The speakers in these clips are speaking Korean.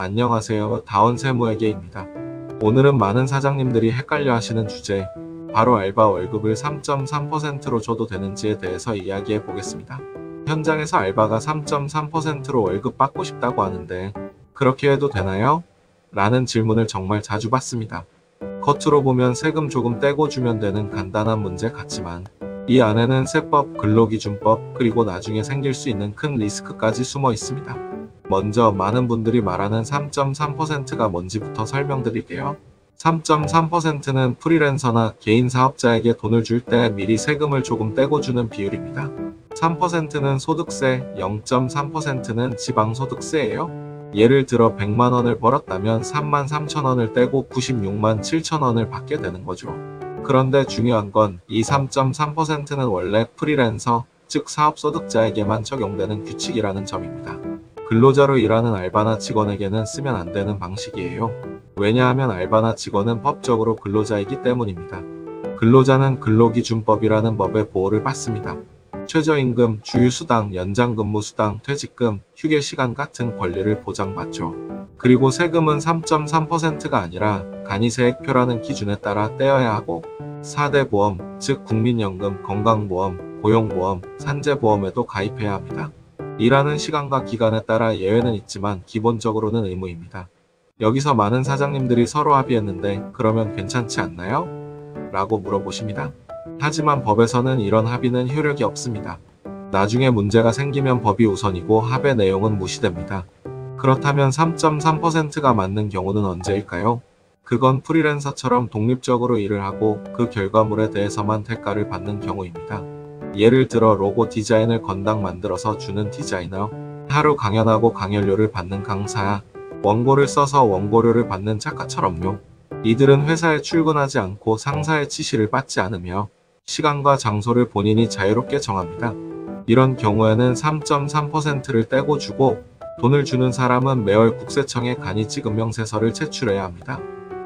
안녕하세요. 다원세무회계입니다. 오늘은 많은 사장님들이 헷갈려 하시는 주제, 바로 알바 월급을 3.3%로 줘도 되는지에 대해서 이야기해 보겠습니다. 현장에서 알바가 3.3%로 월급 받고 싶다고 하는데 그렇게 해도 되나요? 라는 질문을 정말 자주 받습니다. 겉으로 보면 세금 조금 떼고 주면 되는 간단한 문제 같지만 이 안에는 세법, 근로기준법, 그리고 나중에 생길 수 있는 큰 리스크까지 숨어 있습니다. 먼저 많은 분들이 말하는 3.3%가 뭔지부터 설명드릴게요. 3.3%는 프리랜서나 개인 사업자에게 돈을 줄 때 미리 세금을 조금 떼고 주는 비율입니다. 3%는 소득세, 0.3%는 지방소득세예요. 예를 들어 100만 원을 벌었다면 3만 3천 원을 떼고 96만 7천 원을 받게 되는 거죠. 그런데 중요한 건 이 3.3%는 원래 프리랜서, 즉 사업소득자에게만 적용되는 규칙이라는 점입니다. 근로자로 일하는 알바나 직원에게는 쓰면 안 되는 방식이에요. 왜냐하면 알바나 직원은 법적으로 근로자이기 때문입니다. 근로자는 근로기준법이라는 법의 보호를 받습니다. 최저임금, 주휴수당, 연장근무수당, 퇴직금, 휴게시간 같은 권리를 보장받죠. 그리고 세금은 3.3%가 아니라 간이세액표라는 기준에 따라 떼어야 하고 4대 보험, 즉 국민연금, 건강보험, 고용보험, 산재보험에도 가입해야 합니다. 일하는 시간과 기간에 따라 예외는 있지만 기본적으로는 의무입니다. 여기서 많은 사장님들이 서로 합의했는데 그러면 괜찮지 않나요? 라고 물어보십니다. 하지만 법에서는 이런 합의는 효력이 없습니다. 나중에 문제가 생기면 법이 우선이고 합의 내용은 무시됩니다. 그렇다면 3.3%가 맞는 경우는 언제일까요? 그건 프리랜서처럼 독립적으로 일을 하고 그 결과물에 대해서만 대가를 받는 경우입니다. 예를 들어 로고 디자인을 건당 만들어서 주는 디자이너, 하루 강연하고 강연료를 받는 강사, 원고를 써서 원고료를 받는 작가처럼요. 이들은 회사에 출근하지 않고 상사의 지시를 받지 않으며 시간과 장소를 본인이 자유롭게 정합니다. 이런 경우에는 3.3%를 떼고 주고 돈을 주는 사람은 매월 국세청에 간이지급명세서를 제출해야 합니다.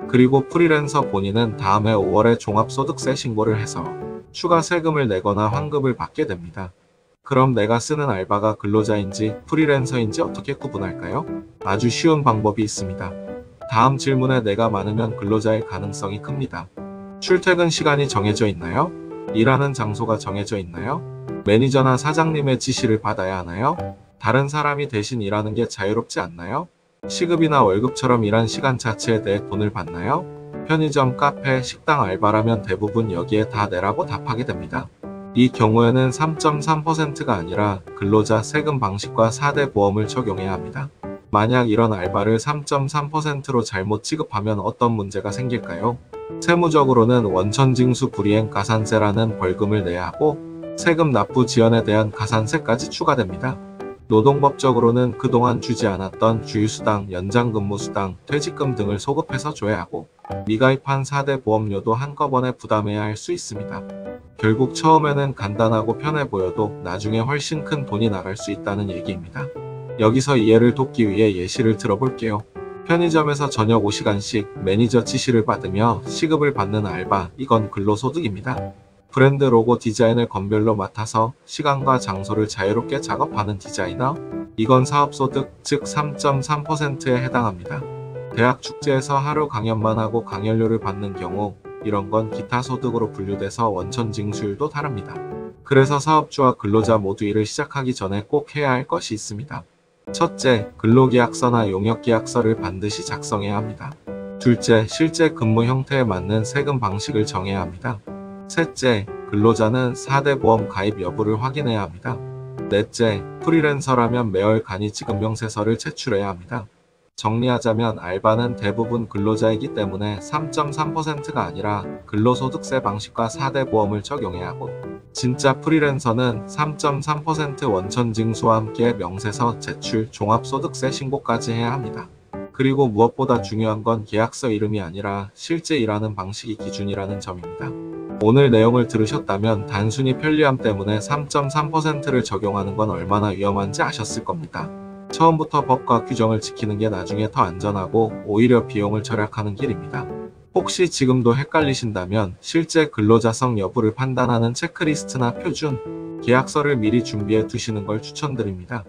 그리고 프리랜서 본인은 다음해 5월에 종합소득세 신고를 해서 추가 세금을 내거나 환급을 받게 됩니다. 그럼 내가 쓰는 알바가 근로자인지 프리랜서인지 어떻게 구분할까요? 아주 쉬운 방법이 있습니다. 다음 질문에 내가 많으면 근로자일 가능성이 큽니다. 출퇴근 시간이 정해져 있나요? 일하는 장소가 정해져 있나요? 매니저나 사장님의 지시를 받아야 하나요? 다른 사람이 대신 일하는 게 자유롭지 않나요? 시급이나 월급처럼 일한 시간 자체에 대해 돈을 받나요? 편의점, 카페, 식당 알바라면 대부분 여기에 다 내라고 답하게 됩니다. 이 경우에는 3.3%가 아니라 근로자 세금 방식과 4대 보험을 적용해야 합니다. 만약 이런 알바를 3.3%로 잘못 지급하면 어떤 문제가 생길까요? 세무적으로는 원천징수 불이행 가산세라는 벌금을 내야 하고 세금 납부 지연에 대한 가산세까지 추가됩니다. 노동법적으로는 그동안 주지 않았던 주휴수당, 연장근무수당, 퇴직금 등을 소급해서 줘야 하고 미가입한 4대 보험료도 한꺼번에 부담해야 할 수 있습니다. 결국 처음에는 간단하고 편해 보여도 나중에 훨씬 큰 돈이 나갈 수 있다는 얘기입니다. 여기서 이해를 돕기 위해 예시를 들어볼게요. 편의점에서 저녁 5시간씩 매니저 지시를 받으며 시급을 받는 알바, 이건 근로소득입니다. 브랜드 로고 디자인을 건별로 맡아서 시간과 장소를 자유롭게 작업하는 디자이너, 이건 사업소득, 즉 3.3%에 해당합니다. 대학 축제에서 하루 강연만 하고 강연료를 받는 경우 이런 건 기타 소득으로 분류돼서 원천징수율도 다릅니다. 그래서 사업주와 근로자 모두 일을 시작하기 전에 꼭 해야 할 것이 있습니다. 첫째, 근로계약서나 용역계약서를 반드시 작성해야 합니다. 둘째, 실제 근무 형태에 맞는 세금 방식을 정해야 합니다. 셋째, 근로자는 4대 보험 가입 여부를 확인해야 합니다. 넷째, 프리랜서라면 매월 간이지급명세서를 제출해야 합니다. 정리하자면 알바는 대부분 근로자이기 때문에 3.3%가 아니라 근로소득세 방식과 4대 보험을 적용해야 하고 진짜 프리랜서는 3.3% 원천징수와 함께 명세서 제출, 종합소득세 신고까지 해야 합니다. 그리고 무엇보다 중요한 건 계약서 이름이 아니라 실제 일하는 방식이 기준이라는 점입니다. 오늘 내용을 들으셨다면 단순히 편리함 때문에 3.3%를 적용하는 건 얼마나 위험한지 아셨을 겁니다. 처음부터 법과 규정을 지키는 게 나중에 더 안전하고 오히려 비용을 절약하는 길입니다. 혹시 지금도 헷갈리신다면 실제 근로자성 여부를 판단하는 체크리스트나 표준, 계약서를 미리 준비해 두시는 걸 추천드립니다.